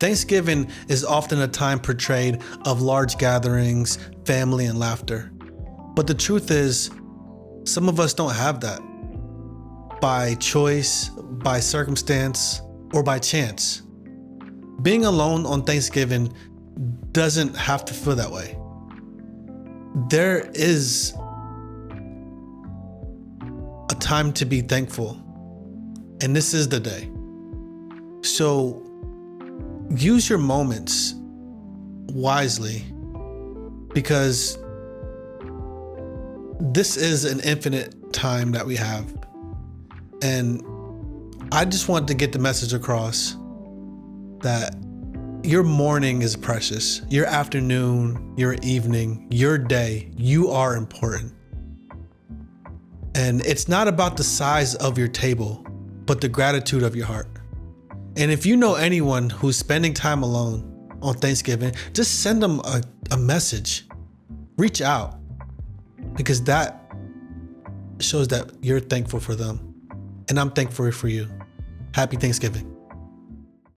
Thanksgiving is often a time portrayed of large gatherings, family, and laughter. But the truth is, some of us don't have that. By choice, by circumstance, or by chance. Being alone on Thanksgiving doesn't have to feel that way. There is a time to be thankful, and this is the day. So use your moments wisely, because this is an infinite time that we have. And I just want to get the message across that your morning is precious. Your afternoon, your evening, your day, you are important. And it's not about the size of your table, but the gratitude of your heart. And if you know anyone who's spending time alone on Thanksgiving, just send them a message. Reach out, because that shows that you're thankful for them. And I'm thankful for you. Happy Thanksgiving.